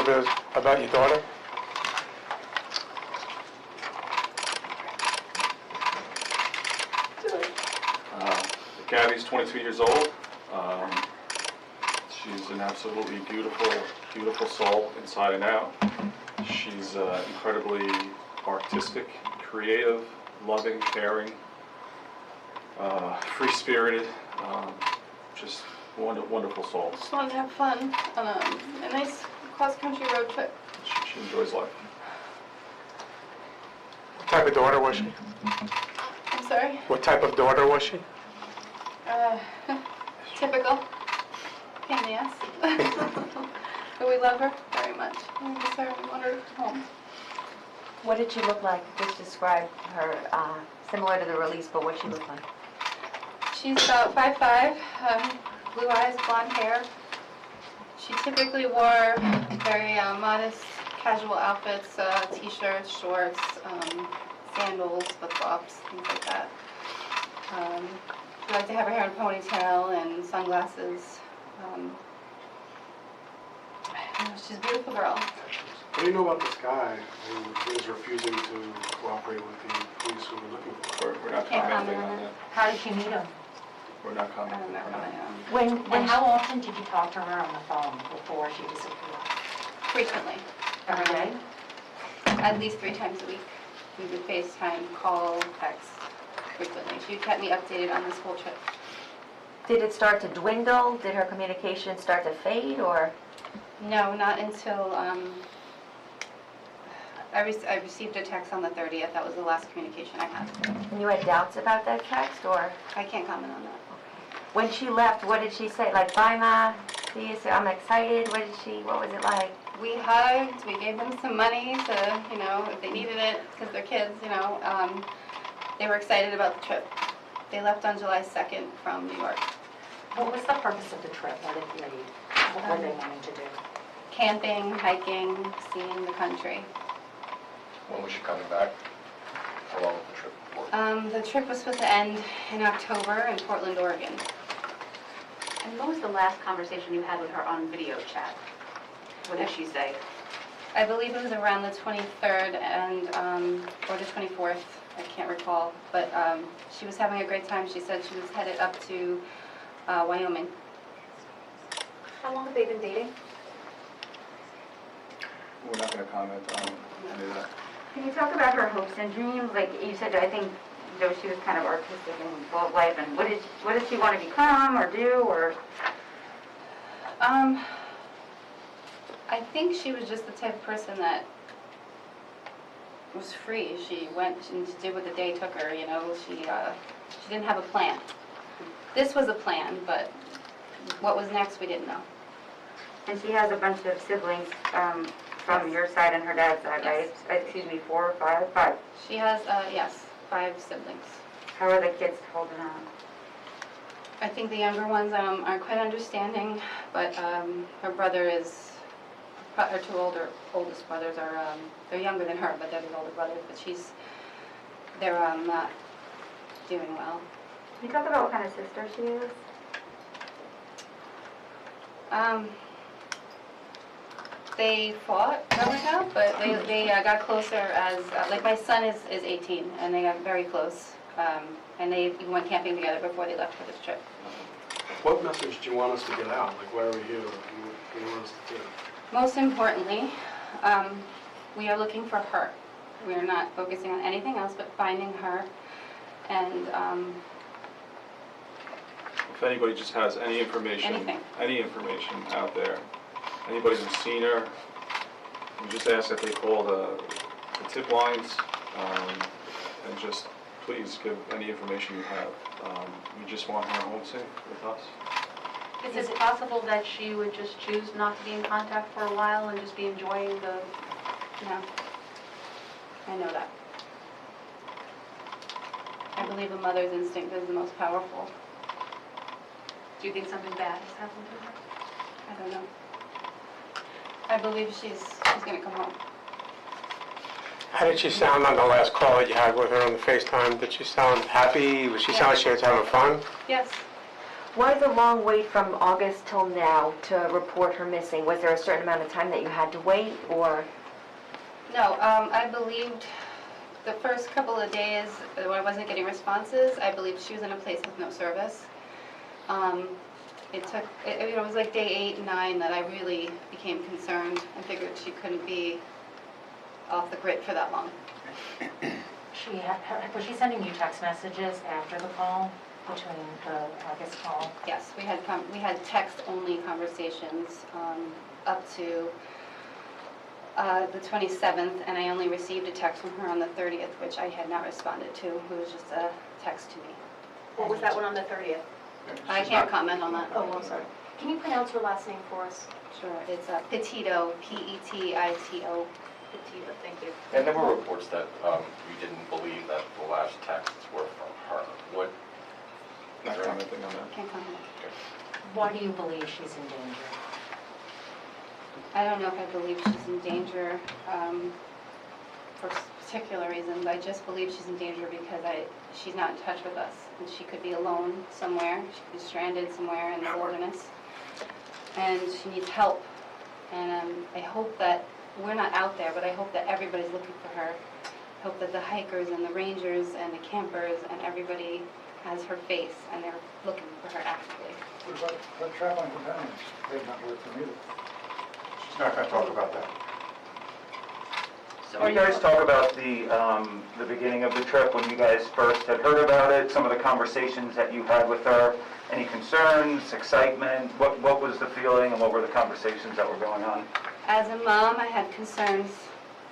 little bit about your daughter? Gabby's 22 years old. She's an absolutely beautiful soul inside and out. She's incredibly artistic, creative, loving, caring, free-spirited, just wonderful soul. Just wanted to have fun on a nice cross-country road trip. She enjoys life. What type of daughter was she? I'm sorry? What type of daughter was she? Typical. Pain in the ass. But we love her very much. We miss her. We want her home. What did she look like? Just describe her, similar to the release, but what she looked like. She's about 5'5", blue eyes, blonde hair. She typically wore very modest, casual outfits, t-shirts, shorts, sandals, flip-flops, things like that. She liked to have her hair in a ponytail and sunglasses. She's a beautiful girl. What do you know about this guy who is refusing to cooperate with the police who were looking for her? We're not Can't commenting comment on on that. How did she meet him? We're not commenting I'm not on commenting that. on And how often did you talk to her on the phone before she disappeared? frequently. Every day? At least 3 times a week. We would FaceTime, call, text frequently. She kept me updated on this whole trip. Did it start to dwindle? Did her communication start to fade, or? No, not until I received a text on the 30th. That was the last communication I had. And you had doubts about that text, or? I can't comment on that. When she left, what did she say? Like, bye, Ma, see you soon, I'm excited. What was it like? We hugged. We gave them some money to, if they needed it, because they're kids, They were excited about the trip. They left on July 2nd from New York. What was the purpose of the trip? What did they, what were they wanting to do? Camping, hiking, seeing the country. When was she coming back? How long was the trip for? The trip was supposed to end in October in Portland, Oregon. And what was the last conversation you had with her on video chat? What did she say? I believe it was around the 23rd or the 24th. I can't recall, but she was having a great time. She said she was headed up to Wyoming. How long have they been dating? We're not going to comment on any of that. Can you talk about her hopes and dreams? Like you said, I think she was kind of artistic and full of life. And what did she want to become or do, or? I think she was just the type of person that was free. She went and did what the day took her. She didn't have a plan. This was a plan, but what was next, we didn't know. And she has a bunch of siblings from your side and her dad's side, Yes. right? Excuse me, 4 or 5? 5. She has, yes, 5 siblings. How are the kids holding on? I think the younger ones aren't quite understanding, but her brother is, her 2 oldest brothers are, they're younger than her, but they're the older brothers, but they're not doing well. Can you talk about what kind of sister she is? They fought growing up, but they got closer as, like my son is 18, and they got very close, and they even went camping together before they left for this trip. What message do you want us to get out? Like, why are we here? What do you want us to do? Most importantly, we are looking for her. We are not focusing on anything else but finding her, and If anybody just has any information, Anything. any information out there, anybody who's seen her, we just ask that they call the tip lines, and just please give any information you have. We just want her home safe with us. Is it possible that she would just choose not to be in contact for a while and just be enjoying the... No, I know that. I believe a mother's instinct is the most powerful. Do you think something bad has happened to her? I don't know. I believe she's going to come home. How did she sound on the last call that you had with her on the FaceTime? Did she sound happy? Was she sound like she was having fun? Yes. Why the long wait from August till now to report her missing? Was there a certain amount of time that you had to wait, or? No, I believed the first couple of days when I wasn't getting responses, I believed she was in a place with no service. It was like day 8 and 9 that I really became concerned and figured she couldn't be off the grid for that long. Was she sending you text messages after the call, between the August call? Yes, we had text-only conversations up to the 27th, and I only received a text from her on the 30th, which I had not responded to. It was just a text to me. What was that one on the 30th? I can't comment on that. Oh, I'm sorry. Can you pronounce her last name for us? Sure, it's Petito, P-E-T-I-T-O. Petito, thank you. And there were reports that you didn't believe that the last texts were from her. What? Not commenting on that. Can't comment. Why do you believe she's in danger? I don't know if I believe she's in danger for particular reasons. I just believe she's in danger because she's not in touch with us. And she could be alone somewhere. She could be stranded somewhere in the wilderness. And she needs help. And I hope that we're not out there, but I hope that everybody's looking for her. I hope that the hikers and the rangers and the campers and everybody has her face and they're looking for her actively. What about her traveling companions? They've not heard from either. She's not going to talk about that. Can you guys talk about the beginning of the trip, when you guys first had heard about it, some of the conversations that you had with her? Any concerns, excitement? What was the feeling and what were the conversations that were going on? As a mom, I had concerns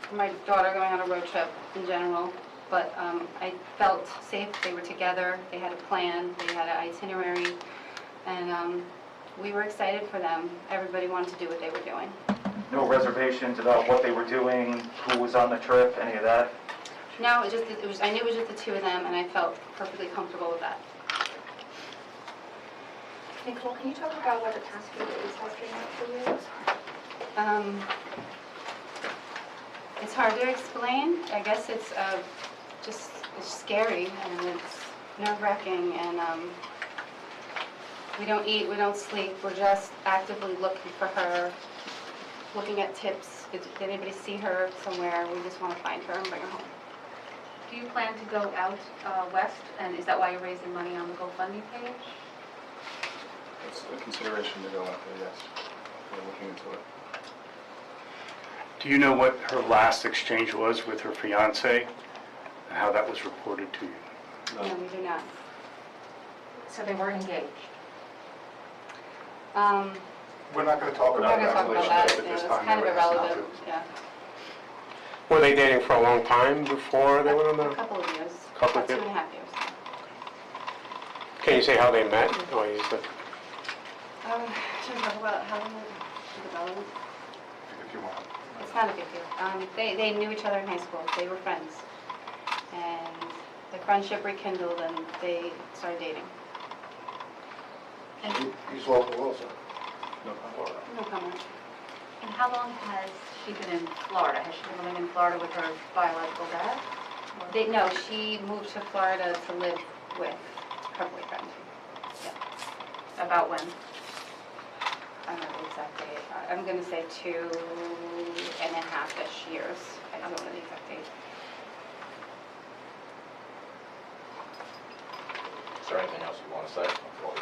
for my daughter going on a road trip in general, but I felt safe. They were together, they had a plan, they had an itinerary, and we were excited for them. Everybody wanted to do what they were doing. No reservations about what they were doing, who was on the trip, any of that? No, I knew it was just the two of them, and I felt perfectly comfortable with that. Nicole, can you talk about what the past few days has been like for you? It's hard to explain. I guess it's it's scary and it's nerve-wracking, and we don't eat, we don't sleep. We're just actively looking for her, looking at tips. Did anybody see her somewhere? We just want to find her and bring her home. Do you plan to go out west, and is that why you're raising money on the GoFundMe page? It's a consideration to go out there, yes. We're looking into it. Do you know what her last exchange was with her fiance and how that was reported to you? No, we do not. So they were engaged? We're not going to talk We're not about going to talk that about that. relationship at Yeah, this it's time. kind of There has not irrelevant. to. Yeah. Were they dating for a long time before they went on A the... couple of years. Couple of About years? 2.5 years. Can you say how they met? Or you said... Should we talk about how we developed? If you want. It's not a big deal. They knew each other in high school. They were friends. And the friendship rekindled and they started dating. He's local also. No problem. No comment. And how long has she been in Florida? Has she been living in Florida with her biological dad? No, she moved to Florida to live with her boyfriend. Yeah. About when? I don't know the exact date. I'm going to say 2.5-ish years. I don't know the exact date. Is there anything else you want to say before we